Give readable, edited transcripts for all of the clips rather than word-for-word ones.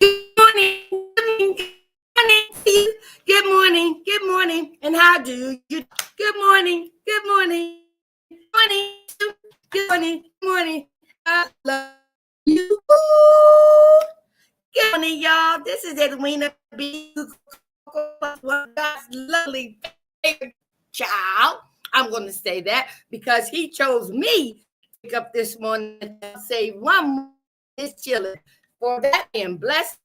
Good morning. Good morning. Good morning. And how do you? Good morning. Good morning. Morning. Good morning. Good morning. I love you. Good morning, y'all. This is Edwina B. One God's lovely favorite child. I'm going to say that because he chose me to wake up this morning and say one more is chilling. For that, and blessed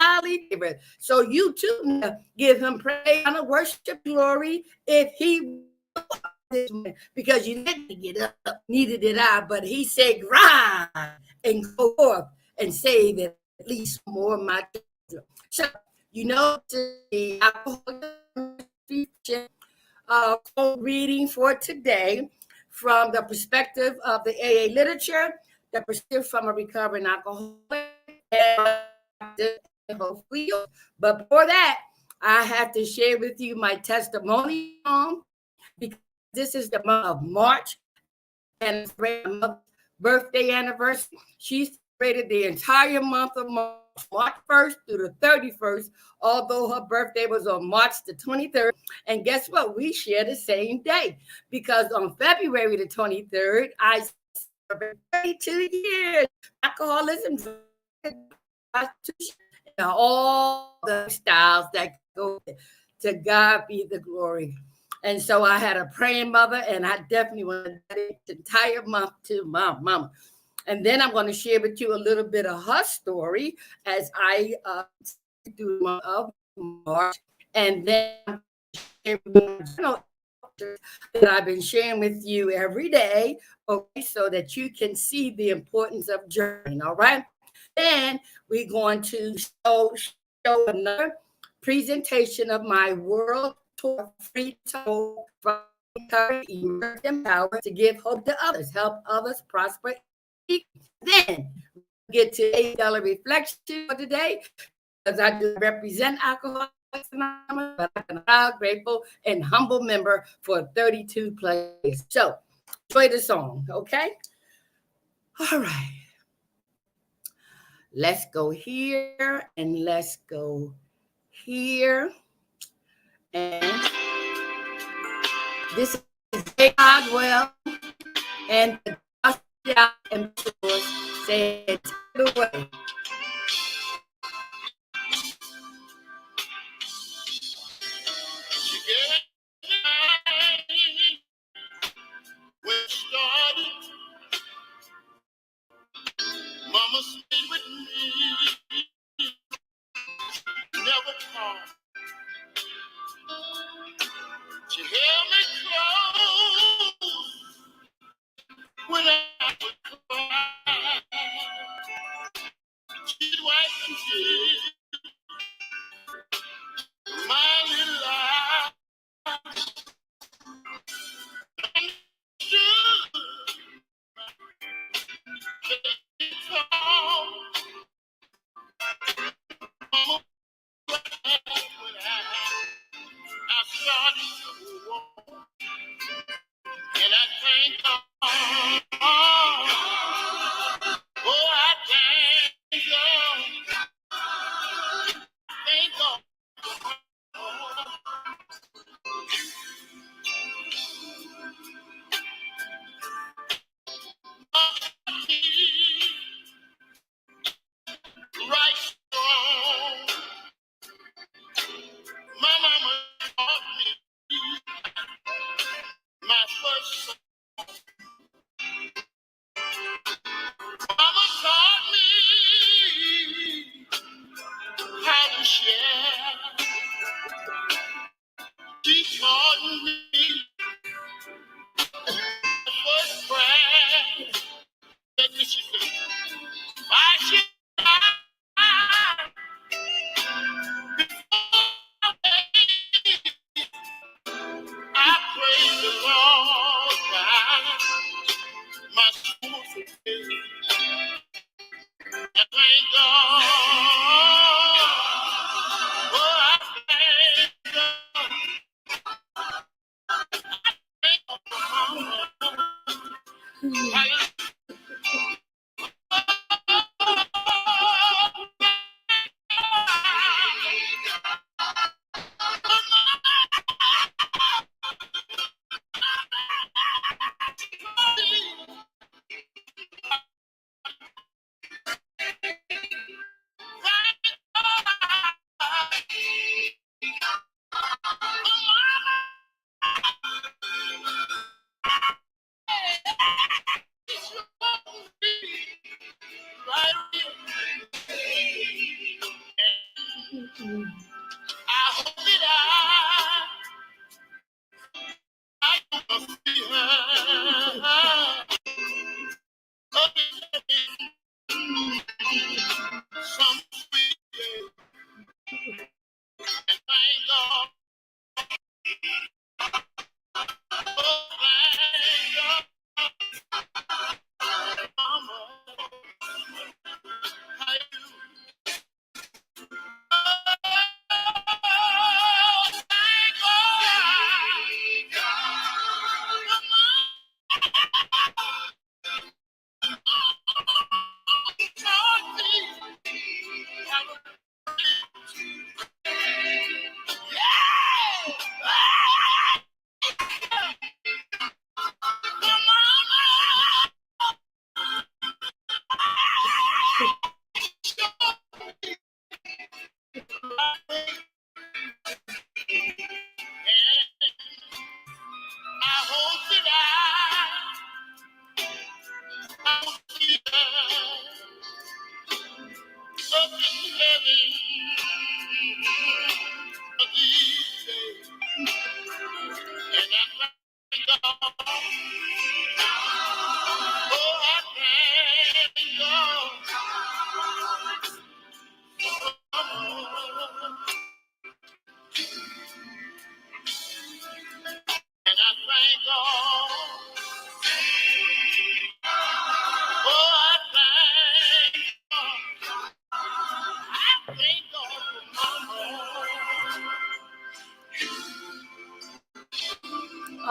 highly favored. So you too give him praise, honor, worship, glory if he this morning, because you didn't get up, neither did I, but he said, rise and go forth and save at least more of my children. So, you know, the reading for today from the perspective of the AA literature, the perspective from a recovering alcoholic, but before that, I have to share with you my testimony because this is the month of March and my birthday anniversary. She celebrated the entire month of March 1st through the 31st, although her birthday was on March the 23rd. And guess what? We share the same day because on February the 23rd, I celebrated 32 years. Alcoholism, all the styles that go. To God be the glory. And so I had a praying mother, and I definitely want to dedicate the entire month to my mama. And then I'm going to share with you a little bit of her story as I do the month of March. And then that I've been sharing with you every day, okay, so that you can see the importance of journaling, all right? Then we're going to show another presentation of my world tour free tour from emerging power to give hope to others, help others prosper. Then get to $8 reflection for today because I do represent Alcoholics Anonymous, but I'm a proud, grateful, and humble member for 32 plays. So enjoy the song, okay? All right. Let's go here and let's go here. And this is God well and the gospel and said the way. Mama stayed with me, never called. She held me close when I would cry. She'd wipe the tears, my little eyes. I started to walk, and I thank God. Oh, I thank God.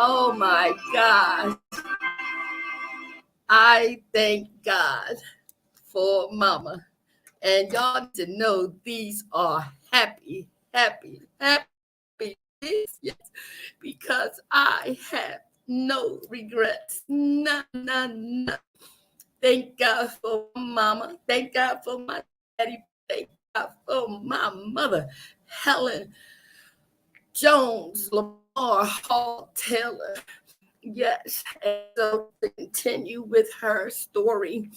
Oh my God. I thank God for Mama. And y'all need to know these are happy days. Yes. Because I have no regrets. None. Thank God for Mama. Thank God for my daddy. Thank God for my mother, Helen Jones, Lamar Hall Taylor. Yes. And so to continue with her story,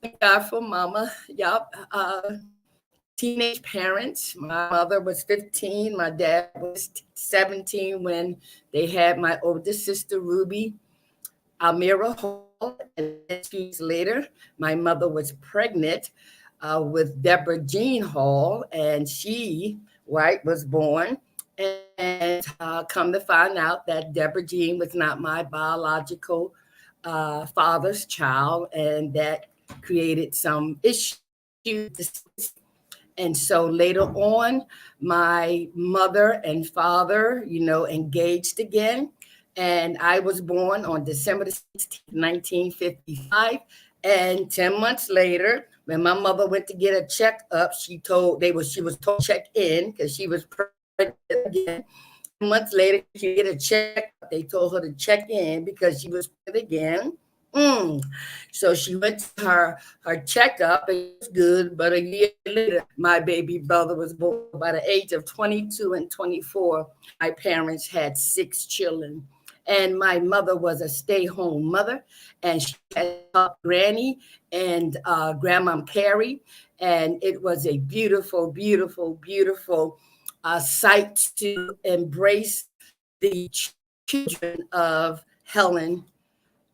thank God for Mama. Yup. Teenage parents. My mother was 15. My dad was 17 when they had my older sister, Ruby Almira Hall. And 2 years later, my mother was pregnant with Deborah Jean Hall, and she, right, was born. And come to find out that Deborah Jean was not my biological father's child, and that created some issues. And so later on, my mother and father, engaged again. And I was born on December 16th, 1955. And 10 months later, when my mother went to get a checkup, she was told to check in because she was pregnant again. Months later, she get a check. They told her to check in because she was pregnant again. So she went to her checkup. It was good, but a year later, my baby brother was born. By the age of 22 and 24, my parents had 6 children. And my mother was a stay-home mother, and she had Granny and Grandma Carrie. And it was a beautiful, beautiful, beautiful sight to embrace the children of Helen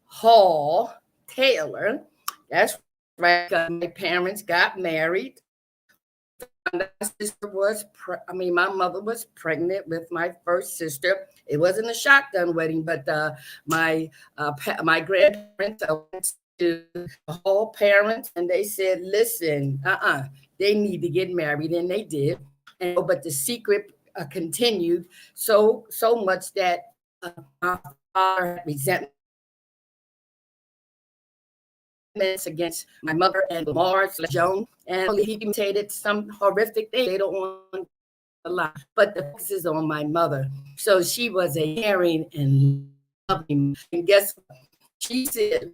Hall Taylor. That's right. My parents got married. My sister my mother was pregnant with my first sister. It wasn't a shotgun wedding, but my grandparents went to the Hall parents, and they said, "Listen, they need to get married," and they did. And but the secret continued so much that my father had resentment against my mother and Mars Joan, and he imitated some horrific thing later on a lot. But the focus is on my mother. So she was a caring and loving. And guess what? She said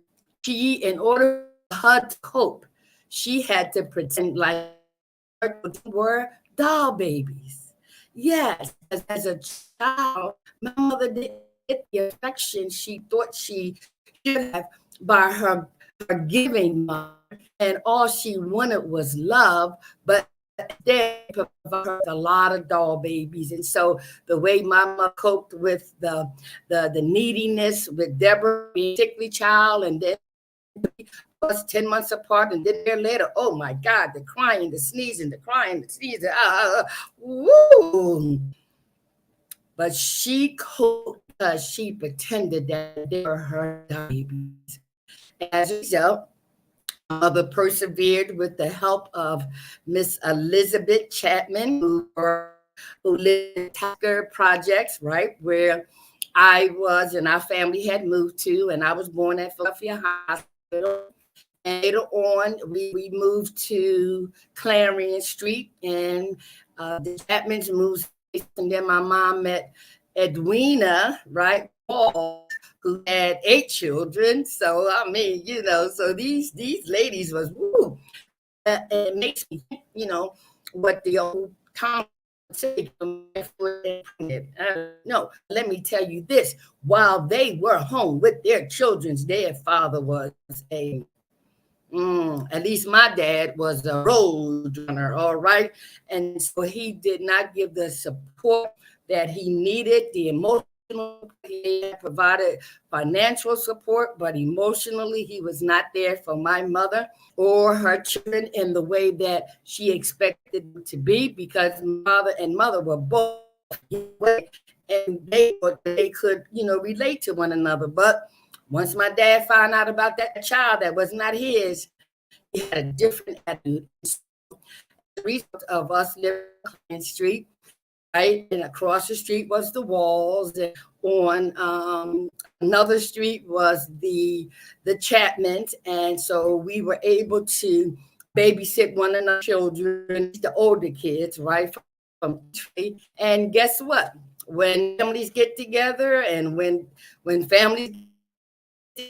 in order for her to cope, she had to pretend like her were doll babies. Yes, as a child, my mother didn't get the affection she thought she should have by her giving mother, and all she wanted was love, but they provided a lot of doll babies. And so the way mama coped with the neediness with Deborah being a sickly child, and then us 10 months apart, and then there later, oh my God, the crying, the sneezing, the crying, the sneezing, woo. But she coped because she pretended that they were her babies. As a result, my mother persevered with the help of Miss Elizabeth Chapman, who lived in Tucker Projects, right, where I was and our family had moved to, and I was born at Philadelphia Hospital. And later on, we moved to Clarion Street, and the Chapmans moved, and then my mom met Edwina, right, Paul, who had 8 children. So I mean, so these ladies was woo. It makes me think, what the old Tom say. No, let me tell you this: while they were home with their children, their father was a At least my dad was a road runner, all right? And so he did not give the support that he needed, the emotional he provided financial support, but emotionally he was not there for my mother or her children in the way that she expected them to be, because mother and mother were both away, and they thought they could, relate to one another. But once my dad found out about that child that was not his, he had a different attitude. As a result of us living on Clinton Street, right, and across the street was the walls, and on another street was the Chapmans, and so we were able to babysit one of our children, the older kids, right, from and guess what? When families get together, and when families get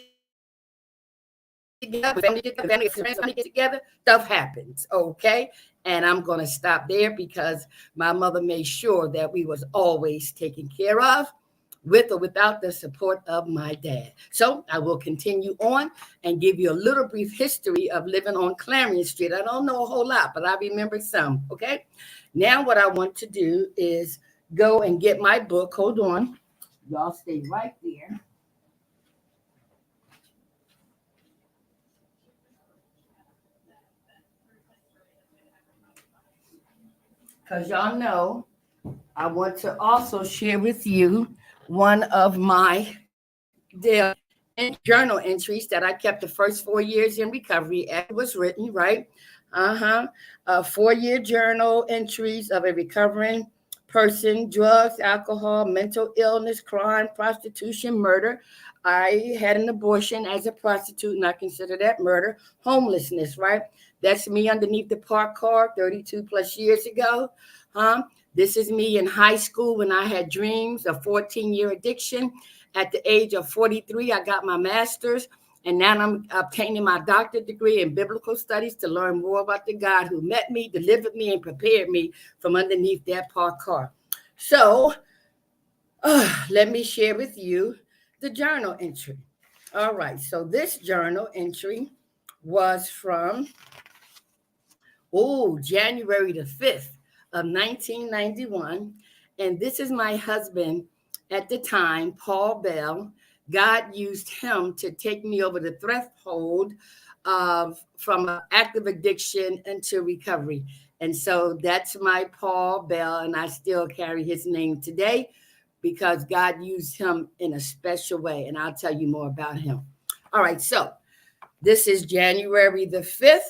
together, family friends get together, stuff happens, okay? And I'm going to stop there because my mother made sure that we was always taken care of, with or without the support of my dad. So I will continue on and give you a little brief history of living on Clarion Street. I don't know a whole lot, but I remember some, okay? Now what I want to do is go and get my book. Hold on. Y'all stay right there. Because y'all know I want to also share with you one of my daily journal entries that I kept the first 4 years in recovery as it was written, right? Uh-huh. 4-year journal entries of a recovering person: drugs, alcohol, mental illness, crime, prostitution, murder. I had an abortion as a prostitute, and I consider that murder. Homelessness, right? That's me underneath the park car 32 plus years ago. Huh? This is me in high school when I had dreams, a 14-year addiction. At the age of 43, I got my master's, and now I'm obtaining my doctorate degree in biblical studies to learn more about the God who met me, delivered me, and prepared me from underneath that parked car. So let me share with you the journal entry. All right, so this journal entry was from January the 5th of 1991. And this is my husband at the time, Paul Bell. God used him to take me over the threshold of from active addiction into recovery. And so that's my Paul Bell, and I still carry his name today because God used him in a special way. And I'll tell you more about him. All right, so this is January the 5th.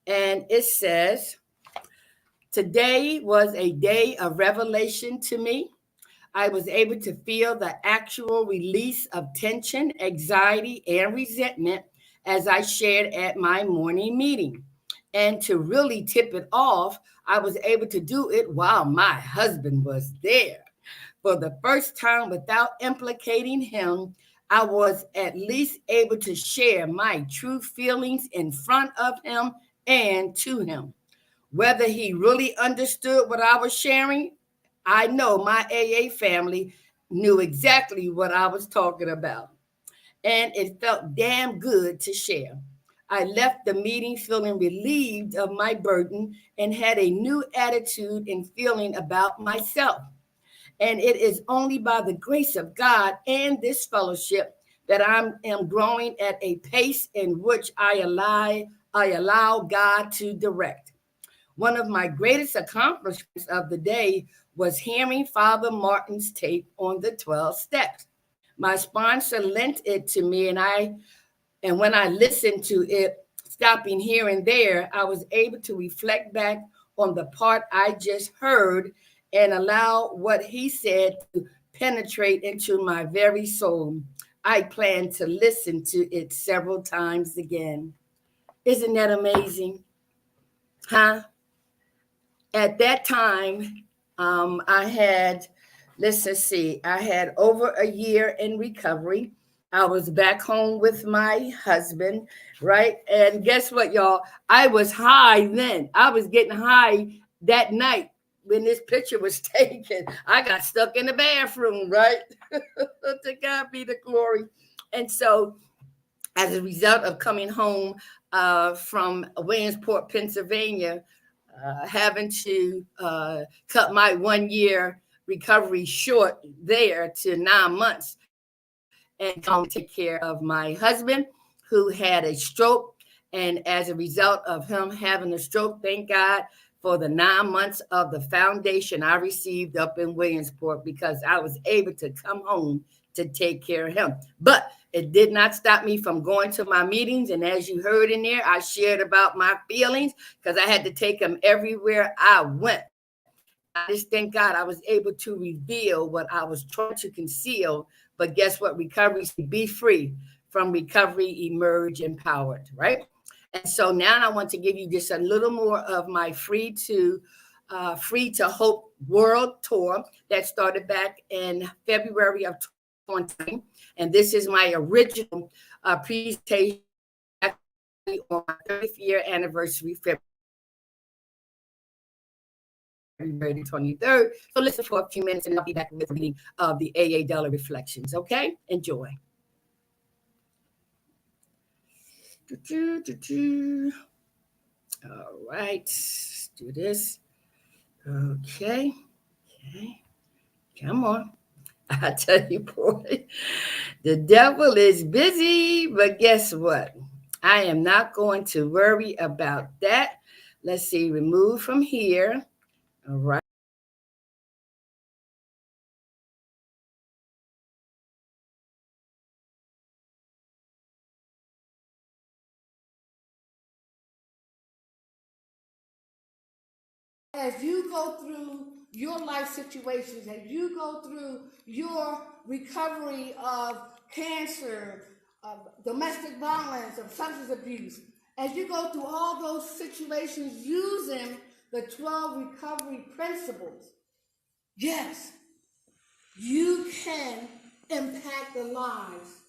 And it says, today was a day of revelation to me. I was able to feel the actual release of tension, anxiety, and resentment as I shared at my morning meeting. And to really tip it off, I was able to do it while my husband was there. For the first time, without implicating him, I was at least able to share my true feelings in front of him and to him. Whether he really understood what I was sharing, I know my AA family knew exactly what I was talking about. And it felt damn good to share. I left the meeting feeling relieved of my burden and had a new attitude and feeling about myself. And it is only by the grace of God and this fellowship that I am growing at a pace in which I allow God to direct. One of my greatest accomplishments of the day was hearing Father Martin's tape on the 12 steps. My sponsor lent it to me, and when I listened to it, stopping here and there, I was able to reflect back on the part I just heard and allow what he said to penetrate into my very soul. I plan to listen to it several times again. Isn't that amazing? Huh? At that time, I had, let's just see, I had over a year in recovery. I was back home with my husband, right? And guess what, y'all? I was high then. I was getting high that night when this picture was taken. I got stuck in the bathroom, right? To God be the glory. And so as a result of coming home from Williamsport, Pennsylvania, having to cut my 1 year recovery short there to 9 months and come take care of my husband who had a stroke. And as a result of him having a stroke, thank God for the 9 months of the foundation I received up in Williamsport, because I was able to come home to take care of him. But it did not stop me from going to my meetings. And as you heard in there, I shared about my feelings because I had to take them everywhere I went. I just thank God I was able to reveal what I was trying to conceal. But guess what? Recovery, be free from recovery, emerge empowered, right? And so now I want to give you just a little more of my Free to Hope World Tour that started back in February of 2020. And this is my original presentation on my 30th year anniversary, February 23rd. So listen for a few minutes and I'll be back with the reading of the A.A. Della Reflections. Okay? Enjoy. All right. Let's do this. Okay. Come on. I tell you, boy, the devil is busy, but guess what? I am not going to worry about that. Let's see, remove from here. All right. As you go through your life situations, as you go through your recovery of cancer, of domestic violence, of substance abuse, as you go through all those situations using the 12 recovery principles, yes, you can impact the lives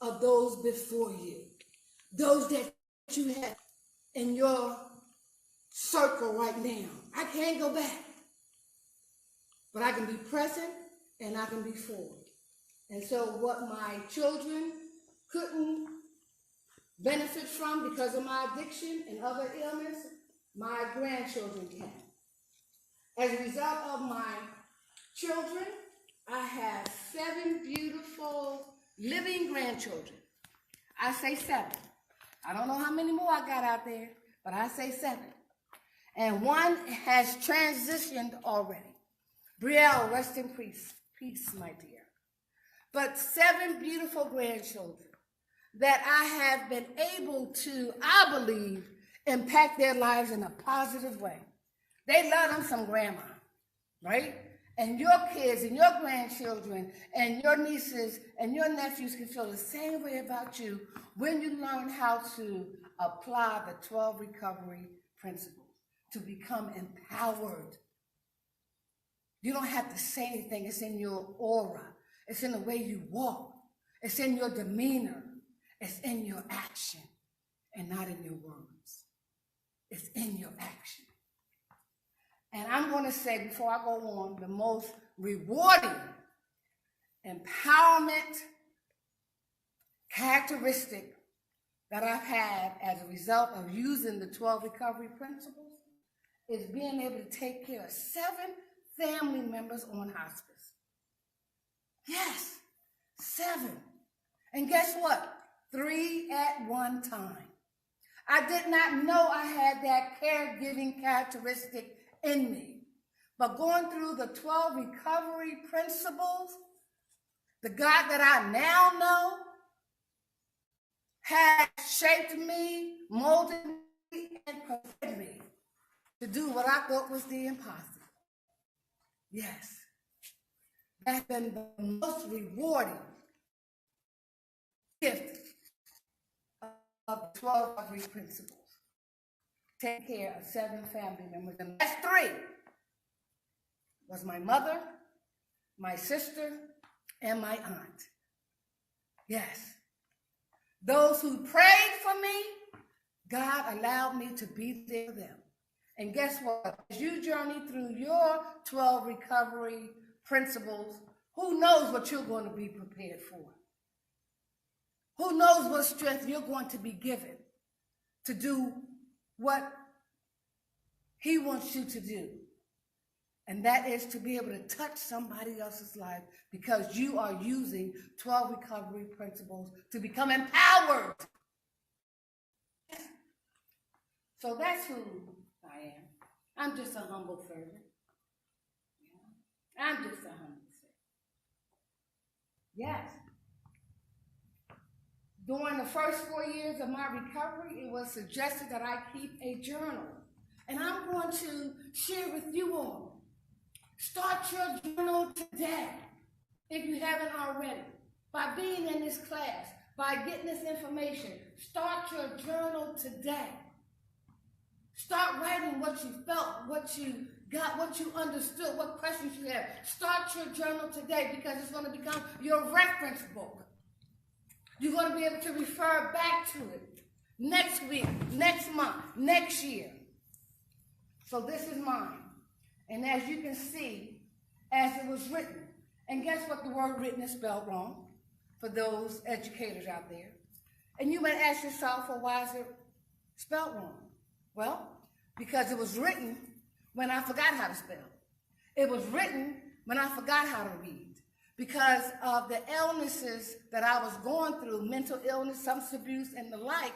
of those before you, those that you have in your circle right now. I can't go back, but I can be present and I can be forward. And so what my children couldn't benefit from because of my addiction and other ailments, my grandchildren can. As a result of my children, I have 7 beautiful living grandchildren. I say 7. I don't know how many more I got out there, but I say 7. And one has transitioned already. Brielle, rest in peace, my dear. But 7 beautiful grandchildren that I have been able to, I believe, impact their lives in a positive way. They love them some grandma, right? And your kids and your grandchildren and your nieces and your nephews can feel the same way about you when you learn how to apply the 12 recovery principles to become empowered. You don't have to say anything. It's in your aura. It's in the way you walk. It's in your demeanor. It's in your action and not in your words. It's in your action. And I'm going to say, before I go on, the most rewarding empowerment characteristic that I've had as a result of using the 12 recovery principles is being able to take care of 7 family members on hospice. Yes, 7. And guess what? 3 at one time. I did not know I had that caregiving characteristic in me. But going through the 12 recovery principles, the God that I now know has shaped me, molded me, and prepared me to do what I thought was the impossible. Yes, that's been the most rewarding gift of 12 recovery principles. Take care of 7 family members. And that's 3 was my mother, my sister, and my aunt. Yes. Those who prayed for me, God allowed me to be there for them. And guess what? As you journey through your 12 recovery principles, who knows what you're going to be prepared for? Who knows what strength you're going to be given to do what he wants you to do. And that is to be able to touch somebody else's life because you are using 12 recovery principles to become empowered. So that's who I am. I'm just a humble servant. I'm just a humble servant. Yes. During the first 4 years of my recovery, it was suggested that I keep a journal. And I'm going to share with you all. Start your journal today, if you haven't already. By being in this class, by getting this information, start your journal today. Start writing what you felt, what you got, what you understood, what questions you have. Start your journal today because it's going to become your reference book. You're going to be able to refer back to it next week, next month, next year. So this is mine. And as you can see, as it was written, and guess what the word written is spelled wrong for those educators out there. And you might ask yourself, well, why is it spelled wrong? Well, because it was written when I forgot how to spell. It was written when I forgot how to read. Because of the illnesses that I was going through, mental illness, substance abuse, and the like,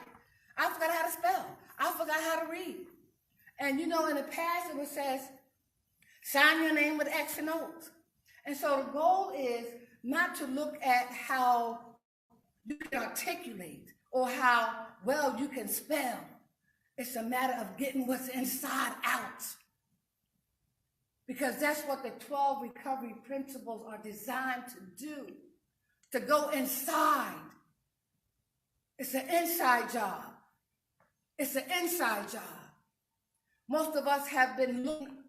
I forgot how to spell. I forgot how to read. And you know, in the past, it says, sign your name with X and O's. And so the goal is not to look at how you can articulate or how well you can spell. It's a matter of getting what's inside out. Because that's what the 12 recovery principles are designed to do, to go inside. It's an inside job. It's an inside job. Most of us have been looking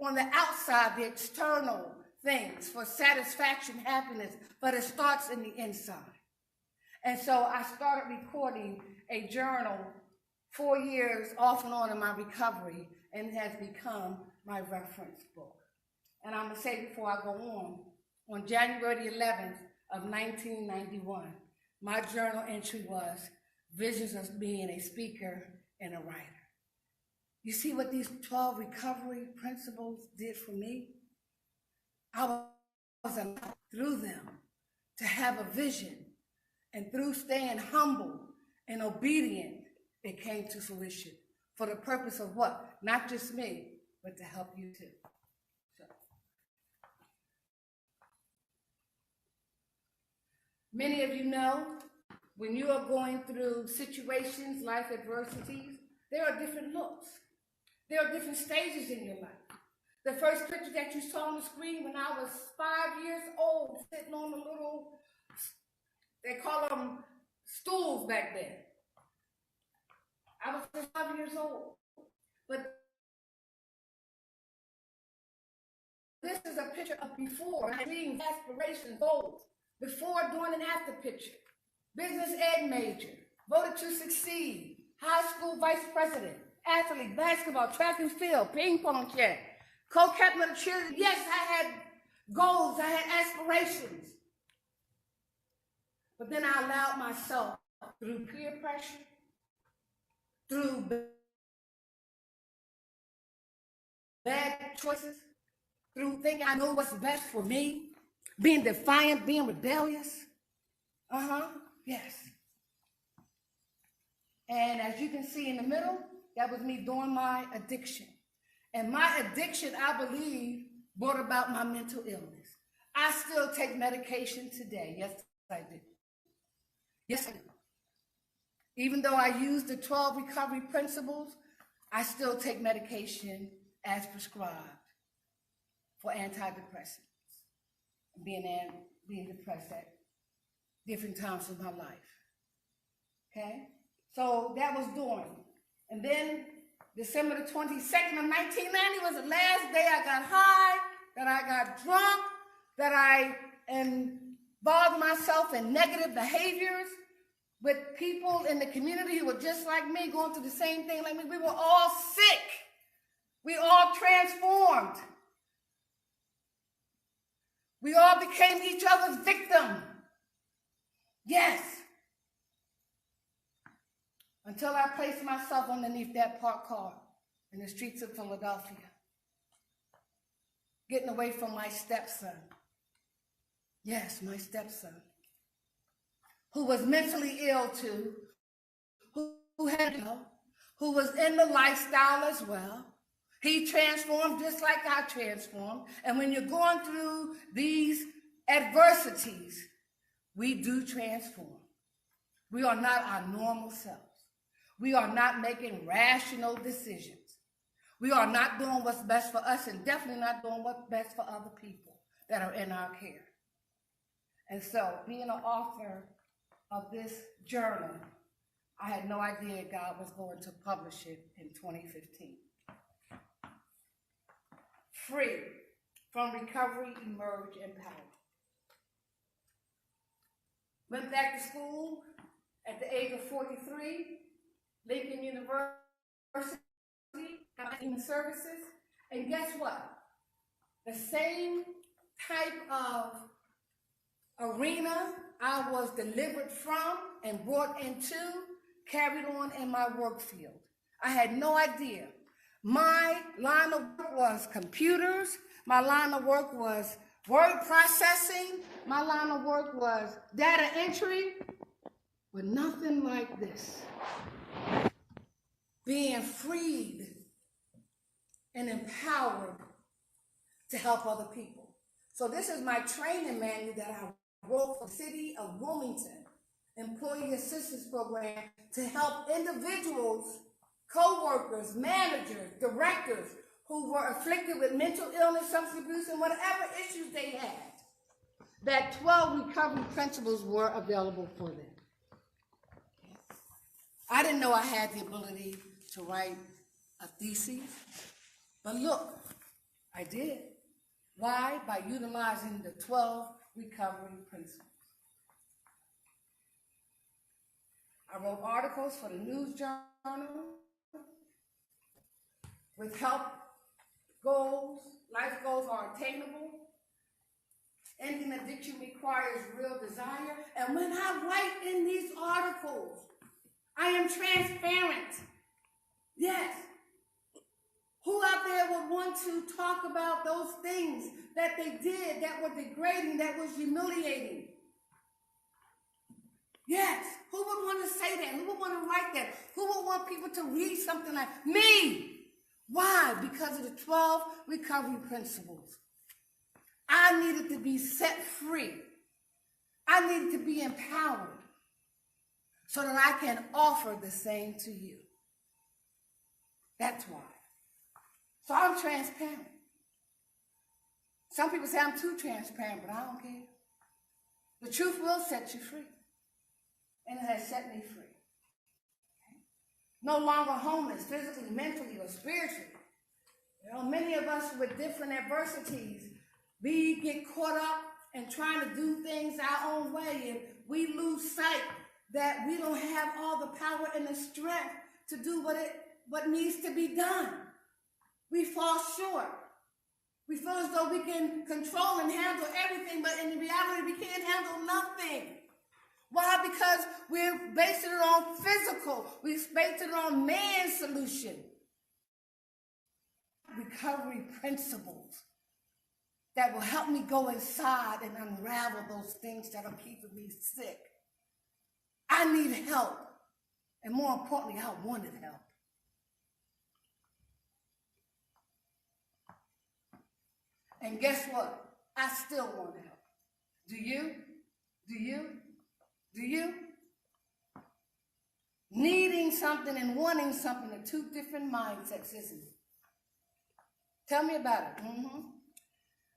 on the outside, the external things for satisfaction, happiness, but it starts in the inside. And so I started recording a journal 4 years off and on in my recovery, and it has become my reference book. And I'm going to say before I go on January 11th of 1991, my journal entry was visions of being a speaker and a writer. You see what these 12 recovery principles did for me? I was allowed through them to have a vision, and through staying humble and obedient, it came to fruition. For the purpose of what? Not just me, but to help you too. So. Many of you know, when you are going through situations, life adversities, there are different looks. There are different stages in your life. The first picture that you saw on the screen when I was 5 years old, sitting on the little, they call them stools back then. I was 5 years old. But this is a picture of before, my dreams, aspirations, goals, before, during, and after picture. Business ed major, voted to succeed, high school vice president, athlete, basketball, track and field, ping pong champ, co-captain of the cheerleading. Yes, I had goals, I had aspirations. But then I allowed myself, through peer pressure, through bad choices, through thinking I know what's best for me, being defiant, being rebellious. Yes. And as you can see in the middle, that was me doing my addiction. And my addiction, I believe, brought about my mental illness. I still take medication today. Yes, I do. Yes, I do. Even though I use the 12 recovery principles, I still take medication as prescribed for antidepressants. Being depressed at different times of my life. Okay? So that was during. And then December the 22nd of 1990 was the last day I got high, that I got drunk, that I involved myself in negative behaviors with people in the community who were just like me, going through the same thing like me. We were all sick. We all transformed. We all became each other's victim. Yes. until I placed myself underneath that parked car in the streets of Philadelphia, getting away from my stepson. Yes, my stepson, who was mentally ill too, who was in the lifestyle as well. He transformed just like I transformed. And when you're going through these adversities, we do transform. We are not our normal selves. We are not making rational decisions. We are not doing what's best for us and definitely not doing what's best for other people that are in our care. And so being an author of this journal, I had no idea God was going to publish it in 2015. Free from recovery, emerge empowered. Went back to school at the age of 43, Lincoln University, got human services, and guess what? The same type of arena I was delivered from and brought into, carried on in my work field. I had no idea. My line of work was computers. My line of work was word processing. My line of work was data entry, but nothing like this. Being freed and empowered to help other people. So this is my training manual that I wrote for the city of Wilmington Employee Assistance Program to help individuals, co-workers, managers, directors who were afflicted with mental illness, substance abuse, and whatever issues they had. That 12 recovery principles were available for them. I didn't know I had the ability to write a thesis, but look, I did. Why? By utilizing the 12 recovery principles. I wrote articles for the news journal with help goals. Life goals are attainable. Ending addiction requires real desire. And when I write in these articles, I am transparent. Yes. Who out there would want to talk about those things that they did that were degrading, that was humiliating? Yes. Who would want to say that? Who would want to write that? Who would want people to read something like me? Why? Because of the 12 recovery principles. I needed to be set free. I needed to be empowered so that I can offer the same to you. That's why. So I'm transparent. Some people say I'm too transparent, but I don't care. The truth will set you free. And it has set me free. Okay? No longer homeless, physically, mentally, or spiritually. You know, many of us with different adversities, we get caught up in trying to do things our own way, and we lose sight that we don't have all the power and the strength to do what needs to be done. We fall short. We feel as though we can control and handle everything, but in reality, we can't handle nothing. Why? Because we're basing it on physical. We're basing it on man's solution. Recovery principles that will help me go inside and unravel those things that are keeping me sick. I need help. And more importantly, I wanted help. And guess what? I still want help. Do you? Do you? Do you? Needing something and wanting something are two different mindsets, isn't it? Tell me about it.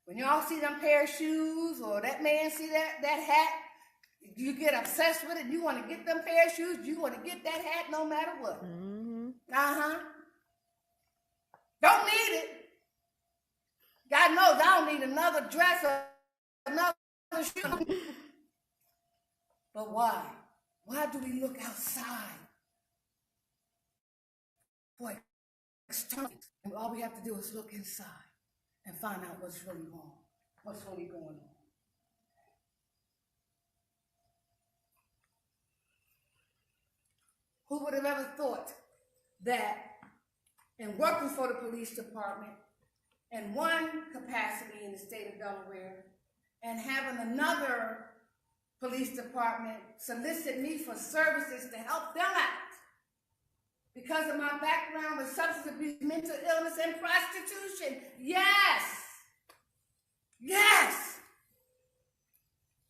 When y'all see them pair of shoes or that man see that hat, you get obsessed with it. You want to get them pair of shoes. You want to get that hat no matter what. Don't need it. God knows I don't need another dress or another shoe. But why? Why do we look outside for external? And all we have to do is look inside and find out what's really wrong, what's really going on. Who would have ever thought that in working for the police department in one capacity in the state of Delaware and having another police department solicit me for services to help them out because of my background with substance abuse, mental illness, and prostitution. Yes. Yes.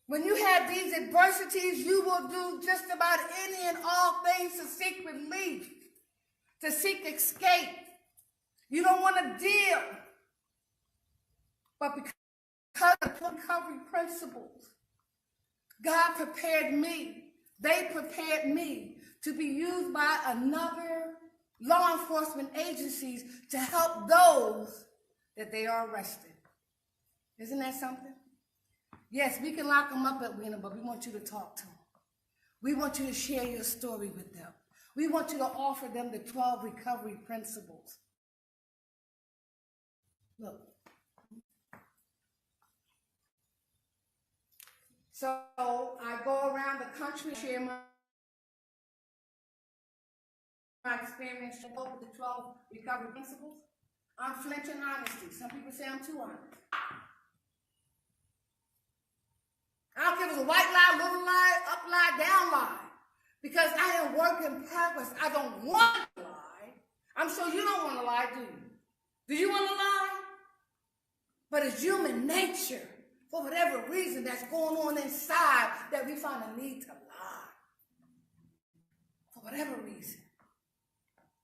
When you have these adversities, you will do just about any and all things to seek relief, to seek escape. You don't want to deal. But because of recovery principles, God prepared me. They prepared me to be used by another law enforcement agencies to help those that they are arrested. Isn't that something? Yes, we can lock them up at Wiener, but we want you to talk to them. We want you to share your story with them. We want you to offer them the 12 recovery principles. Look. So I go around the country, share my experience with the 12 recovery principles. Unflinching honesty. Some people say I'm too honest. I don't care if it's a white lie, little lie, up lie, down lie. Because I am work in progress. I don't want to lie. I'm sure you don't want to lie, do you? Do you want to lie? But it's human nature, for whatever reason that's going on inside, that we find a need to lie. For whatever reason.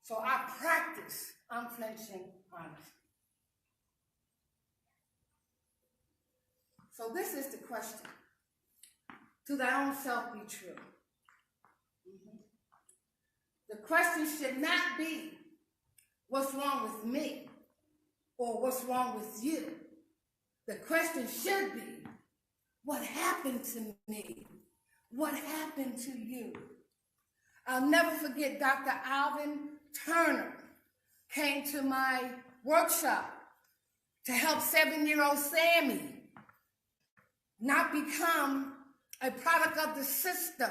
So I practice unflinching honesty. So this is the question. To thy own self be true. The question should not be, what's wrong with me? Or what's wrong with you? The question should be, what happened to me? What happened to you? I'll never forget Dr. Alvin Turner came to my workshop to help 7-year-old Sammy not become a product of the system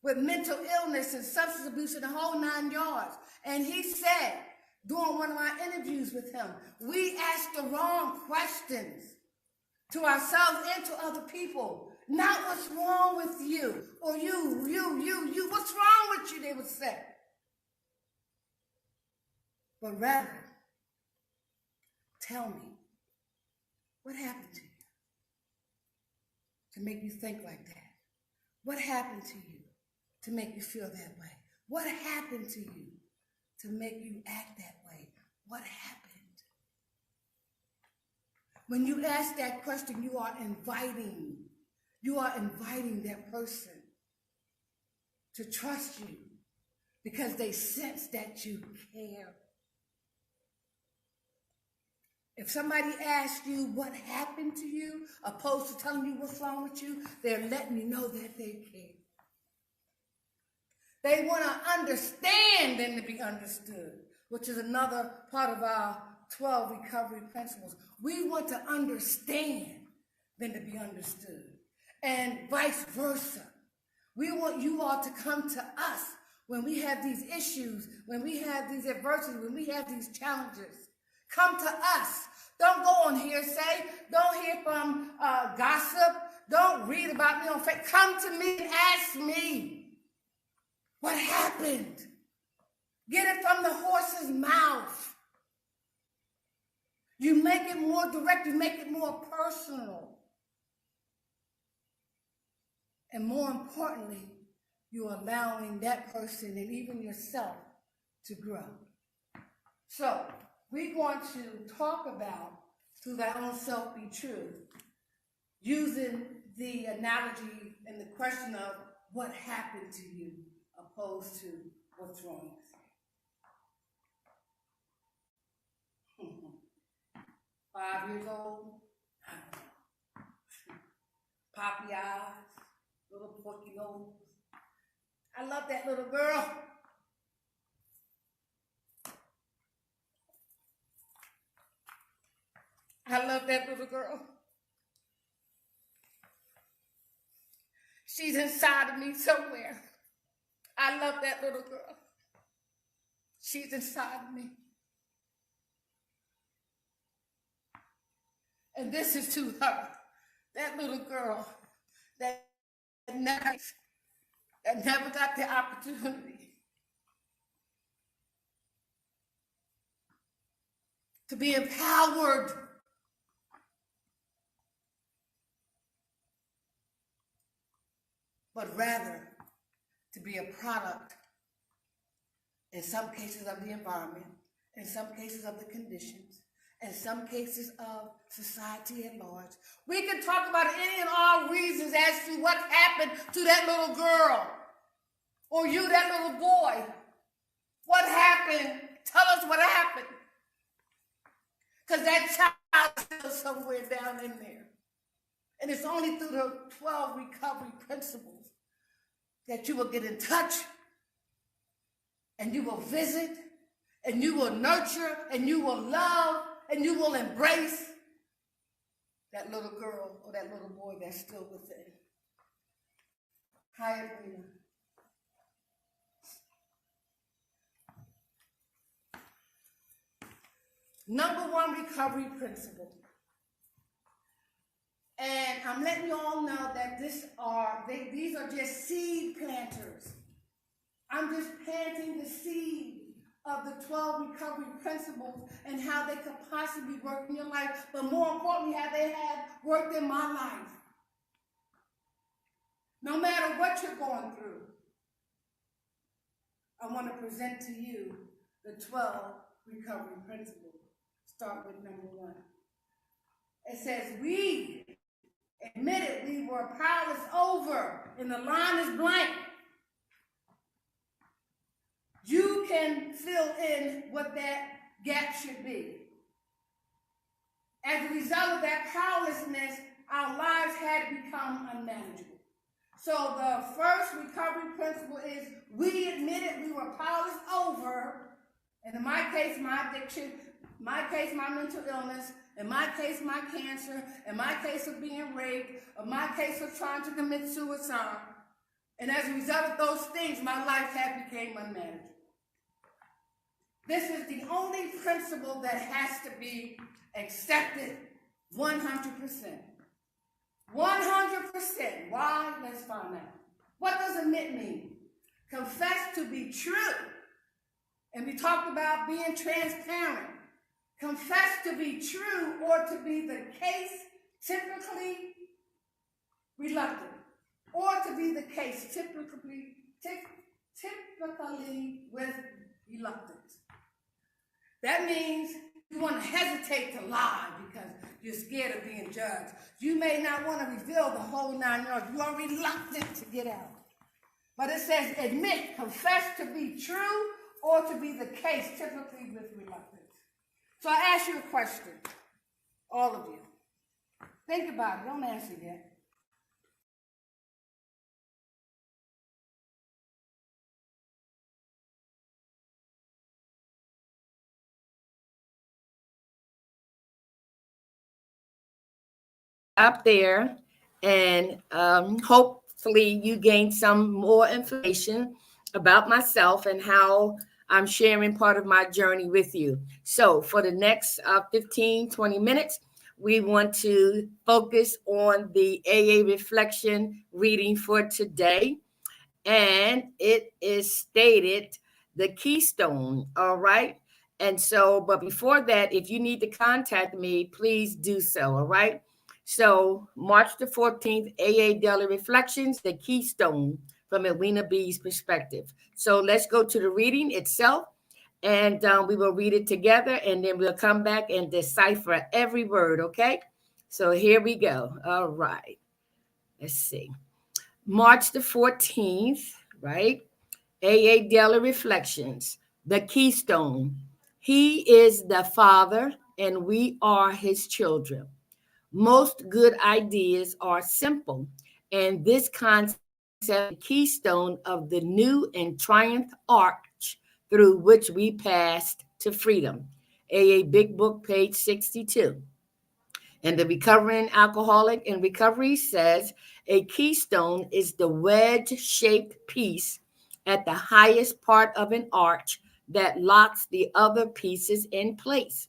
with mental illness and substance abuse and the whole 9 yards. And he said, during one of my interviews with him, we ask the wrong questions to ourselves and to other people. Not what's wrong with you, or you, what's wrong with you, they would say. But rather, tell me, what happened to you to make you think like that? What happened to you to make you feel that way? What happened to you to make you act that way? What happened? When you ask that question, you are inviting that person to trust you because they sense that you care. If somebody asks you what happened to you, opposed to telling you what's wrong with you, they're letting you know that they care. They want to understand than to be understood, which is another part of our 12 recovery principles. We want to understand than to be understood, and vice versa. We want you all to come to us when we have these issues, when we have these adversities, when we have these challenges. Come to us. Don't go on hearsay. Don't hear from gossip. Don't read about me on Facebook. Come to me and ask me what happened. Get it from the horse's mouth. You make it more direct. You make it more personal. And more importantly, you're allowing that person and even yourself to grow. So, we want to talk about, to thy own self be true, using the analogy and the question of what happened to you, opposed to what's wrong with you. 5 years old, I don't know. Poppy eyes, little porky nose. I love that little girl. I love that little girl. She's inside of me somewhere. I love that little girl. She's inside of me. And this is to her, that little girl that never got the opportunity to be empowered. But rather to be a product, in some cases of the environment, in some cases of the conditions, in some cases of society at large. We can talk about any and all reasons as to what happened to that little girl, or you, that little boy. What happened? Tell us what happened. Because that child is still somewhere down in there. And it's only through the 12 recovery principles that you will get in touch, and you will visit, and you will nurture, and you will love, and you will embrace that little girl or that little boy that's still within. Hi, Edwina. Number one recovery principle. And I'm letting you all know that these are just seed planters. I'm just planting the seed of the 12 recovery principles and how they could possibly work in your life, but more importantly, how they have worked in my life. No matter what you're going through, I want to present to you the 12 recovery principles. Start with number one. It says, we admitted we were powerless over, and the line is blank. You can fill in what that gap should be. As a result of that powerlessness, our lives had become unmanageable. So the first recovery principle is we admitted we were powerless over, and in my case, my addiction, my case, my mental illness, in my case, my cancer, in my case of being raped, in my case of trying to commit suicide. And as a result of those things, my life had become unmanageable. This is the only principle that has to be accepted 100%. 100%. Why? Let's find out. What does admit mean? Confess to be true. And we talked about being transparent. Confess to be true or to be the case, typically reluctant. Or to be the case, typically with reluctance. That means you want to hesitate to lie because you're scared of being judged. You may not want to reveal the whole 9 yards. You are reluctant to get out. But it says admit, confess to be true or to be the case, typically with reluctance. So I ask you a question, all of you. Think about it. Don't answer yet. Up there, and hopefully you gain some more information about myself and how I'm sharing part of my journey with you. So for the next 15, 20 minutes, we want to focus on the AA reflection reading for today. And it is stated the Keystone, all right? And so, but before that, if you need to contact me, please do so, all right? So March the 14th, AA Daily Reflections, the Keystone from Edwina B's perspective. So let's go to the reading itself, and we will read it together, and then we'll come back and decipher every word, okay? So here we go. All right. Let's see. March the 14th, right? AA Daily Reflections, the Keystone. He is the Father, and we are his children. Most good ideas are simple, and this concept is the keystone of the new and triumph arch through which we passed to freedom. AA Big Book, page 62. And the Recovering Alcoholic in Recovery says a keystone is the wedge-shaped piece at the highest part of an arch that locks the other pieces in place.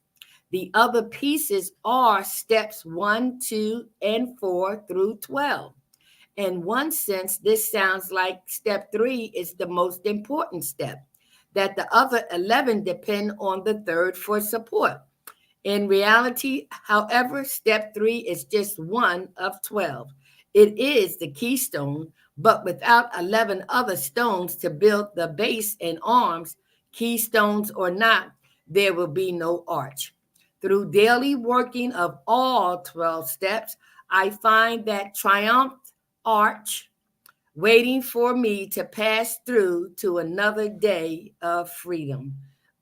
The other pieces are steps 1, 2, and 4 through 12. In one sense, this sounds like step 3 is the most important step, that the other 11 depend on the third for support. In reality, however, step 3 is just one of 12. It is the keystone, but without 11 other stones to build the base and arms, keystones or not, there will be no arch. Through daily working of all 12 steps, I find that triumphant arch waiting for me to pass through to another day of freedom.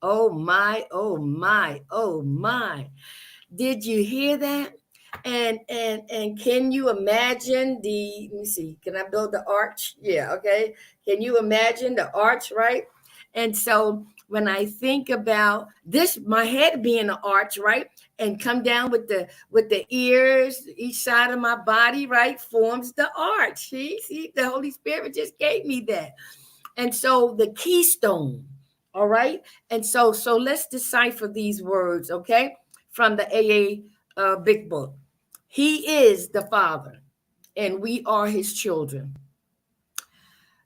Oh my, oh my, oh my. Did you hear that? And can you imagine the, let me see, can I build the arch? Yeah, okay. Can you imagine the arch, right? And so when I think about this, my head being an arch, right? And come down with the ears, each side of my body, right? Forms the arch. See, the Holy Spirit just gave me that. And so the keystone, all right? And so let's decipher these words, okay? From the AA Big Book. He is the Father, and we are his children.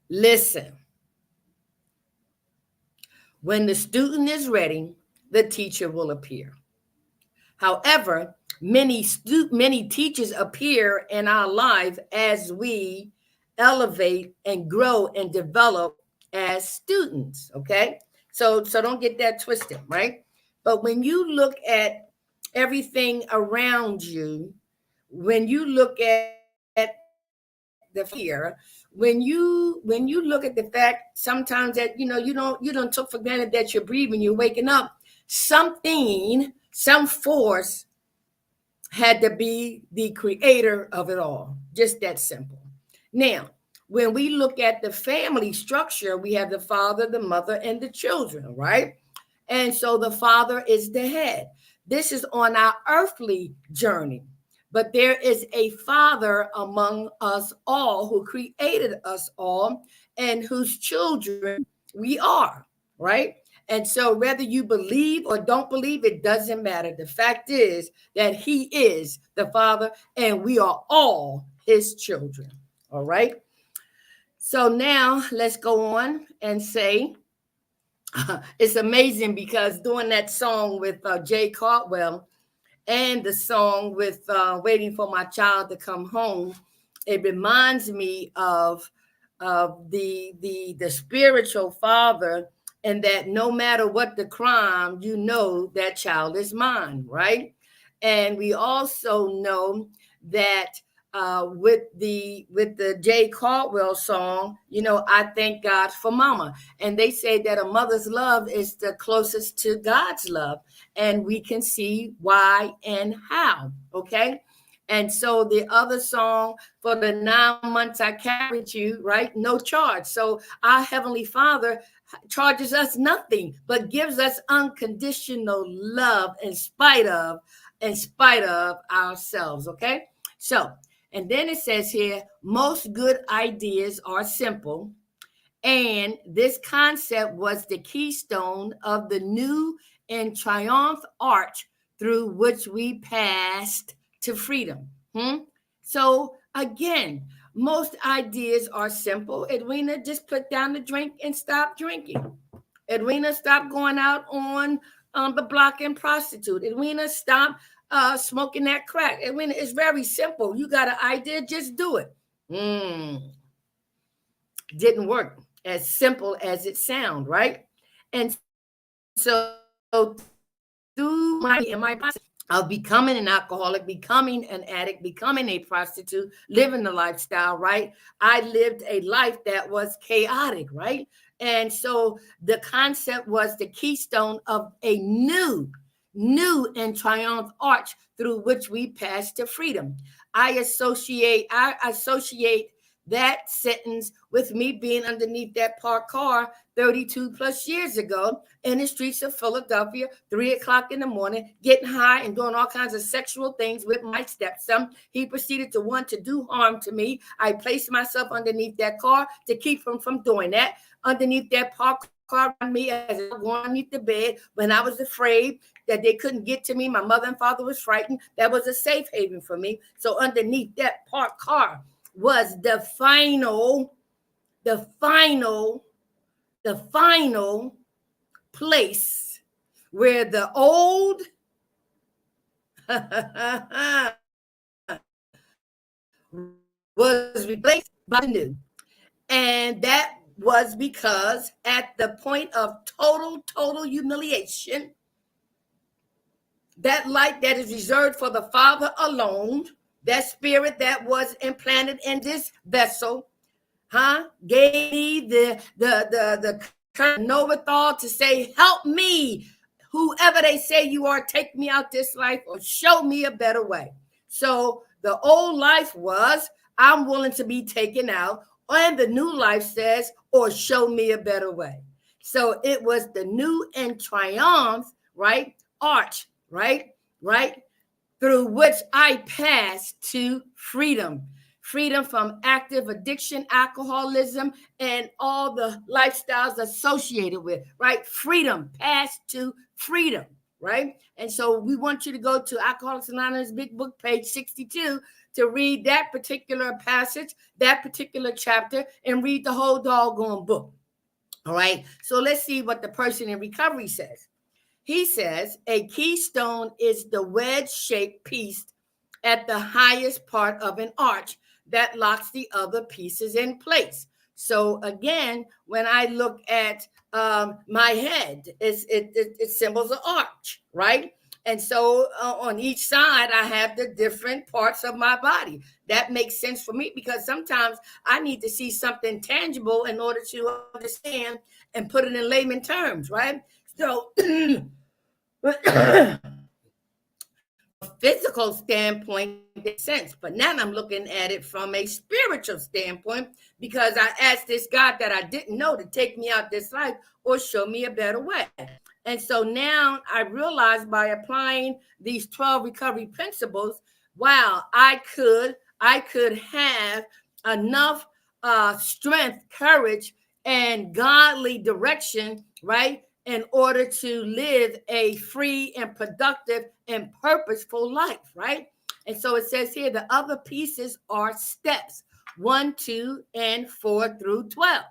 Listen, when the student is ready, the teacher will appear. However, many teachers appear in our life as we elevate and grow and develop as students, okay? So don't get that twisted, right? But when you look at everything around you, when you look at the fear, when you look at the fact sometimes that you don't took for granted that you're breathing, you're waking up, some force had to be the creator of it all. Just that simple. Now, when we look at the family structure, we have the father, the mother, and the children, right? And so the father is the head. This is on our earthly journey. But there is a father among us all who created us all and whose children we are, right? And so whether you believe or don't believe, it doesn't matter. The fact is that he is the father and we are all his children, all right? So now let's go on and say, it's amazing because doing that song with Jay Caldwell and the song with Waiting for My Child to Come Home, it reminds me of the spiritual father, and that no matter what the crime, you know that child is mine, right? And we also know that with the Jay Caldwell song, I thank God for mama. And they say that a mother's love is the closest to God's love. And we can see why and how, okay? And so the other song, for the 9 months I carried you, right? No charge. So our Heavenly Father charges us nothing, but gives us unconditional love in spite of ourselves, okay? So, and then it says here, most good ideas are simple. And this concept was the keystone of the new and triumph arch through which we passed to freedom. So again, most ideas are simple. Edwina, just put down the drink and stop drinking. Edwina, stop going out on the block and prostitute. Edwina, stop smoking that crack. Edwina, it's very simple. You got an idea, just do it. Didn't work. As simple as it sounds, right? And so through my process of becoming an alcoholic, becoming an addict, becoming a prostitute, living the lifestyle, right? I lived a life that was chaotic, right? And so the concept was the keystone of a new and triumph arch through which we pass to freedom. I associate that sentence with me being underneath that parked car 32 plus years ago in the streets of Philadelphia, 3:00 in the morning, getting high and doing all kinds of sexual things with my stepson. He proceeded to want to do harm to me. I placed myself underneath that car to keep him from doing that. underneath that parked car around me as I was going underneath the bed when I was afraid that they couldn't get to me. My mother and father was frightened. That was a safe haven for me. So underneath that parked car was the final place where the old was replaced by the new. And that was because at the point of total humiliation, that light that is reserved for the Father alone, that spirit that was implanted in this vessel, gave me the wherewithal to say, help me, whoever they say you are, take me out this life or show me a better way. So the old life was, I'm willing to be taken out, and the new life says, or show me a better way. So it was the new and triumph, right? Arch, right? Through which I passed to freedom. Freedom from active addiction, alcoholism, and all the lifestyles associated with, right? Freedom, pass to freedom, right? And so we want you to go to Alcoholics Anonymous Big Book, page 62, to read that particular passage, that particular chapter, and read the whole doggone book. All right. So let's see what the person in recovery says. He says a keystone is the wedge-shaped piece at the highest part of an arch that locks the other pieces in place. So again, when I look at my head, it symbols an arch, right? And so on each side, I have the different parts of my body. That makes sense for me because sometimes I need to see something tangible in order to understand and put it in layman terms, right? So from a physical standpoint, it makes sense. But now I'm looking at it from a spiritual standpoint because I asked this God that I didn't know to take me out this life or show me a better way. And so now I realized by applying these 12 recovery principles, wow, I could have enough strength, courage, and godly direction, right, in order to live a free and productive and purposeful life, right? And so it says here the other pieces are steps 1, 2, and 4 through 12.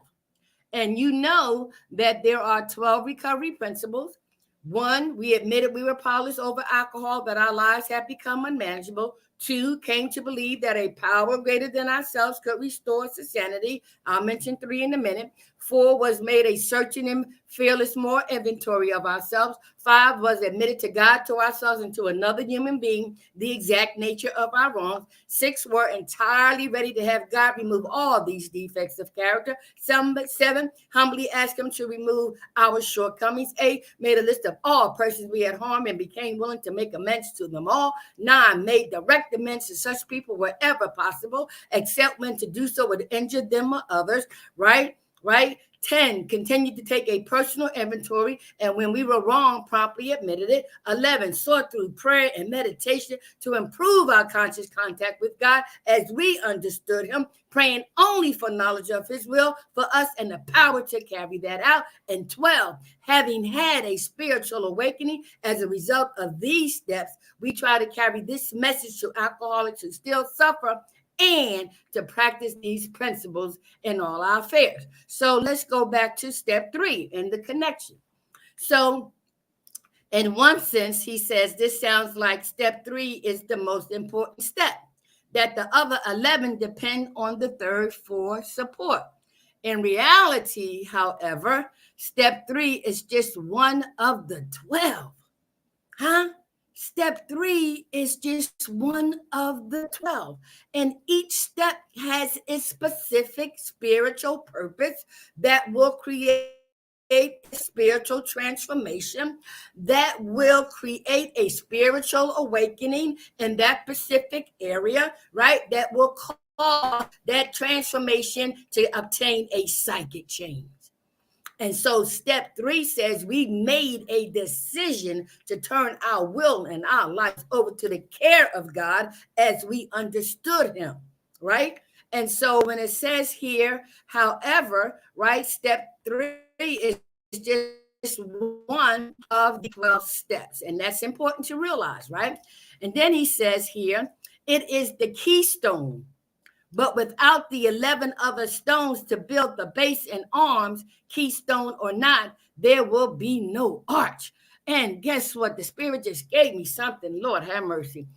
And you know that there are 12 recovery principles. 1, we admitted we were powerless over alcohol, that our lives had become unmanageable. 2, came to believe that a power greater than ourselves could restore us to sanity. I'll mention 3 in a minute. 4 was made a searching and fearless more inventory of ourselves. 5 was admitted to God, to ourselves, and to another human being, the exact nature of our wrongs. 6 were entirely ready to have God remove all these defects of character. 7, humbly asked him to remove our shortcomings. 8, made a list of all persons we had harmed and became willing to make amends to them all. 9, made direct amends to such people wherever possible, except when to do so would injure them or others, right? 10, continued to take a personal inventory, and when we were wrong, promptly admitted it. 11, sought through prayer and meditation to improve our conscious contact with God as we understood him, praying only for knowledge of his will for us and the power to carry that out. And 12, having had a spiritual awakening as a result of these steps, we try to carry this message to alcoholics who still suffer and to practice these principles in all our affairs. So let's go back to step 3 in the connection. So in one sense, he says this sounds like step 3 is the most important step, that the other 11 depend on the third for support. In reality, however, step 3 is just one of the 12. Step 3 is just one of the 12. And each step has its specific spiritual purpose that will create a spiritual transformation, that will create a spiritual awakening in that specific area, right? That will cause that transformation to obtain a psychic change. And so step 3 says we made a decision to turn our will and our life over to the care of God as we understood him, right? And so when it says here, however, right, step 3 is just one of the 12 steps. And that's important to realize, right? And then he says here, it is the keystone. But without the 11 other stones to build the base and arms, keystone or not, there will be no arch. And guess what? The Spirit just gave me something. Lord have mercy.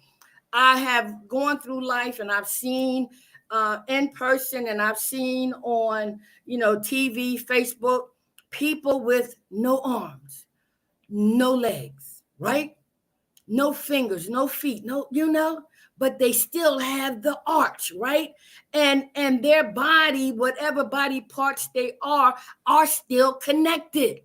I have gone through life and I've seen in person and I've seen on, TV, Facebook, people with no arms, no legs, right? No fingers, no feet, but they still have the arch, right? And their body, whatever body parts they are still connected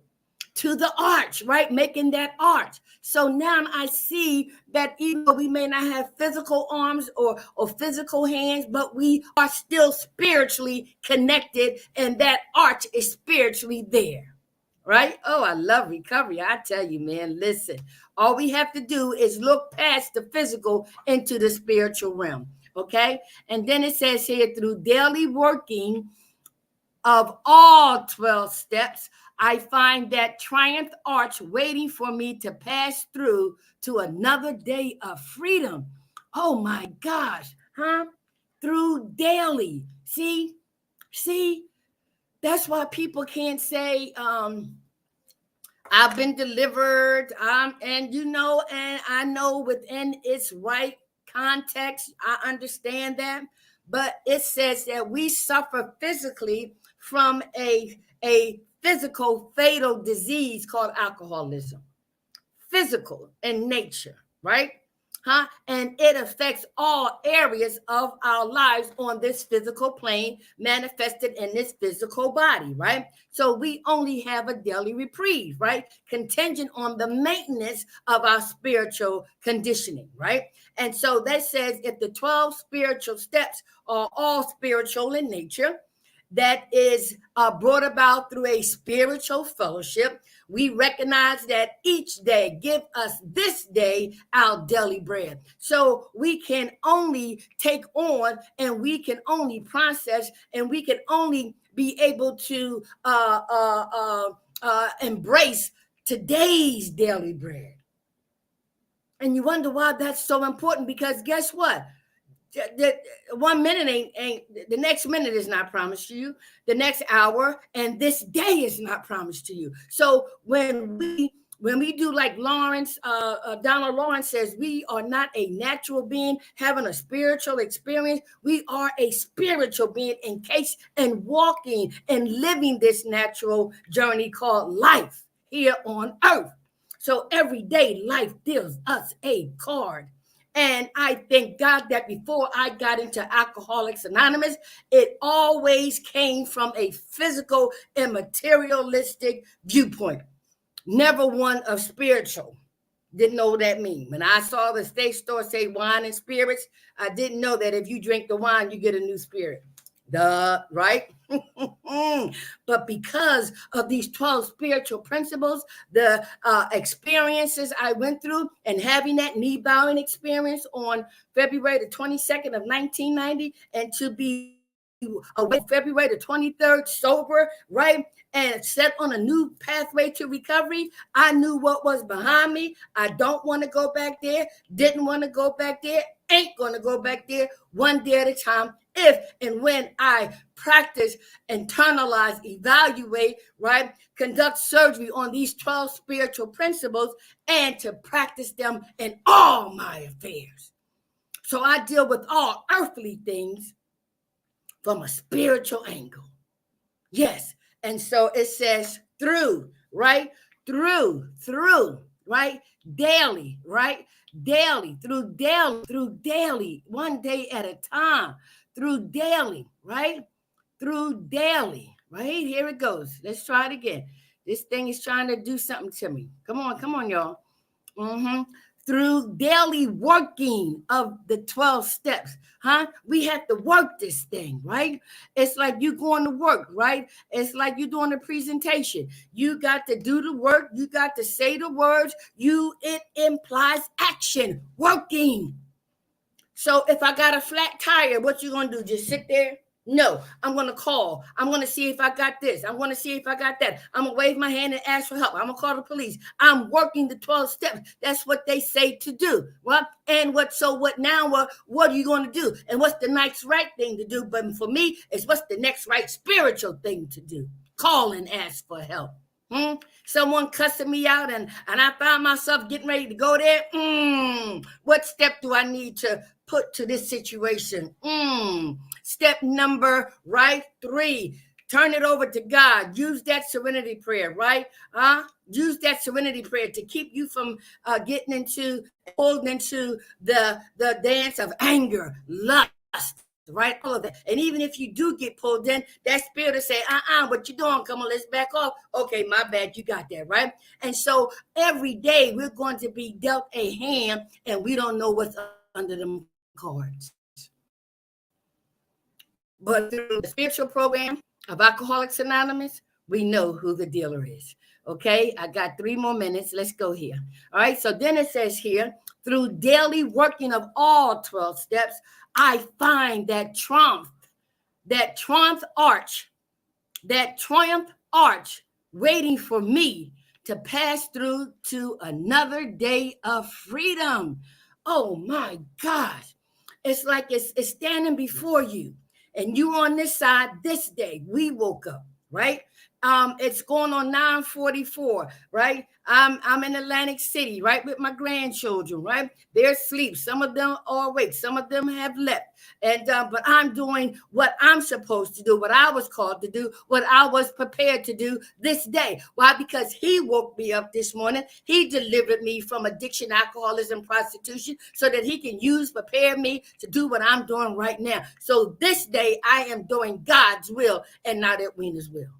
to the arch, right? Making that arch. So now I see that even though we may not have physical arms or physical hands, but we are still spiritually connected, and that arch is spiritually there. Right? Oh, I love recovery. I tell you, man, listen, all we have to do is look past the physical into the spiritual realm. Okay. And then it says here, through daily working of all 12 steps, I find that triumph arch waiting for me to pass through to another day of freedom. Oh my gosh. Through daily. See, that's why people can't say, I've been delivered, and I know within its right context, I understand that, but it says that we suffer physically from a physical fatal disease called alcoholism, physical in nature, right? And it affects all areas of our lives on this physical plane, manifested in this physical body, right? So we only have a daily reprieve, right? Contingent on the maintenance of our spiritual conditioning, right? And so that says if the 12 spiritual steps are all spiritual in nature, that is brought about through a spiritual fellowship, we recognize that each day give us this day our daily bread. So we can only take on, and we can only process, and we can only be able to embrace today's daily bread. And you wonder why that's so important, because guess what? The 1 minute ain't the next minute is not promised to you, the next hour and this day is not promised to you. So when we do like Lawrence, Donald Lawrence says, we are not a natural being having a spiritual experience. We are a spiritual being encased and walking and living this natural journey called life here on earth. So every day life deals us a card. And I thank God that before I got into Alcoholics Anonymous, it always came from a physical and materialistic viewpoint. Never one of spiritual. Didn't know what that means. When I saw the state store say wine and spirits, I didn't know that if you drink the wine, you get a new spirit. Right? But because of these 12 spiritual principles, the experiences I went through, and having that knee bowing experience on February the 22nd of 1990, and to be awake February the 23rd sober, right? And set on a new pathway to recovery. I knew what was behind me. I don't want to go back there. Didn't want to go back there. Ain't going to go back there, one day at a time. If and when I practice, internalize, evaluate, right, conduct surgery on these 12 spiritual principles, and to practice them in all my affairs. So I deal with all earthly things from a spiritual angle. Yes. And so it says through, right? Through, right? Daily, right? Daily, through daily, one day at a time, through daily, right? Through daily, right? Here it goes. Let's try it again. This thing is trying to do something to me. Come on, y'all. Through daily working of the 12 steps, we have to work this thing, right? It's like you going to work, right? It's like you doing a presentation. You got to do the work. You got to say the words. It implies action, working. So if I got a flat tire, what you gonna do? Just sit there? No, I'm gonna call. I'm gonna see if I got this. I'm gonna see if I got that. I'm gonna wave my hand and ask for help. I'm gonna call the police. I'm working the 12 steps. That's what they say to do. Well, and what? So what now? What are you gonna do? And what's the next right thing to do? But for me, it's what's the next right spiritual thing to do? Call and ask for help. Someone cussing me out and I found myself getting ready to go there. What step do I need to put to this situation? Step number, right, 3. Turn it over to God. Use that serenity prayer, right? Use that serenity prayer to keep you from getting into, pulled into the dance of anger, lust, right? All of that. And even if you do get pulled in, that spirit will say, what you doing? Come on, let's back off. Okay, my bad, you got that, right? And so every day we're going to be dealt a hand and we don't know what's under them cards. But through the spiritual program of Alcoholics Anonymous, we know who the dealer is. Okay, I got 3 more minutes. Let's go here. All right, so then it says here, through daily working of all 12 steps, I find that triumph arch waiting for me to pass through to another day of freedom. Oh my gosh. It's like it's standing before you. And you on this side this day. We woke up, right? It's going on 9:44, right? I'm in Atlantic City, right, with my grandchildren, right? They're asleep. Some of them are awake. Some of them have left. And but I'm doing what I'm supposed to do, what I was called to do, what I was prepared to do this day. Why? Because he woke me up this morning. He delivered me from addiction, alcoholism, prostitution, so that he can prepare me to do what I'm doing right now. So this day I am doing God's will and not Edwina's will.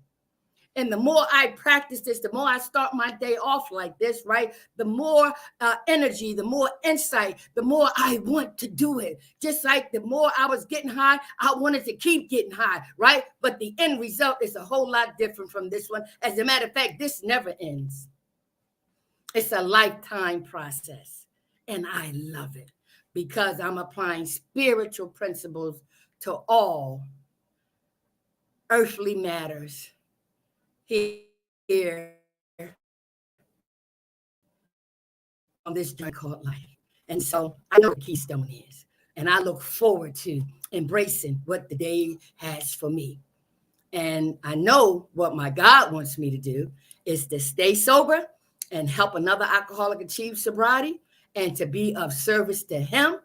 And the more I practice this, the more I start my day off like this, right? The more energy, the more insight, the more I want to do it. Just like the more I was getting high, I wanted to keep getting high, right? But the end result is a whole lot different from this one. As a matter of fact, this never ends. It's a lifetime process. And I love it because I'm applying spiritual principles to all earthly matters here on this journey called life. And so I know what Keystone is. And I look forward to embracing what the day has for me. And I know what my God wants me to do is to stay sober and help another alcoholic achieve sobriety and to be of service to him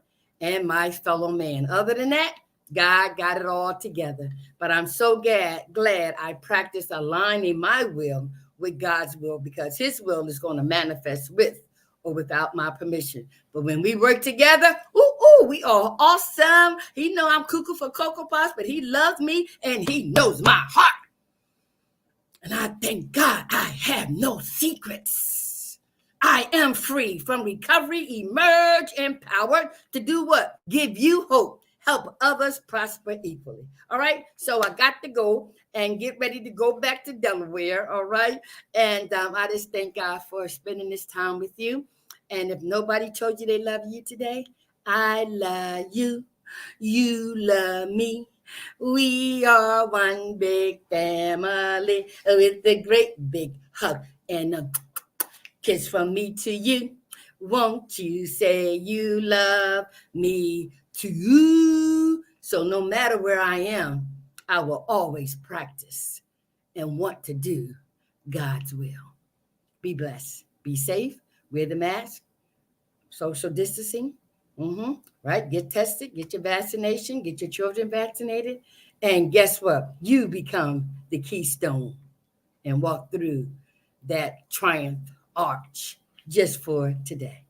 and my fellow man. Other than that, God got it all together. But I'm so glad I practiced aligning my will with God's will because his will is going to manifest with or without my permission. But when we work together, we are awesome. He know I'm cuckoo for Cocoa Pops, but he loves me and he knows my heart. And I thank God I have no secrets. I am free from recovery, emerge empowered to do what? Give you hope. Help others prosper equally. All right. So I got to go and get ready to go back to Delaware. All right. And I just thank God for spending this time with you. And if nobody told you they love you today, I love you. You love me. We are one big family with a great big hug and a kiss from me to you. Won't you say you love me too? So no matter where I am, I will always practice and want to do God's will. Be blessed. Be safe. Wear the mask. Social distancing. Right? Get tested. Get your vaccination. Get your children vaccinated. And guess what? You become the Keystone and walk through that triumph arch just for today.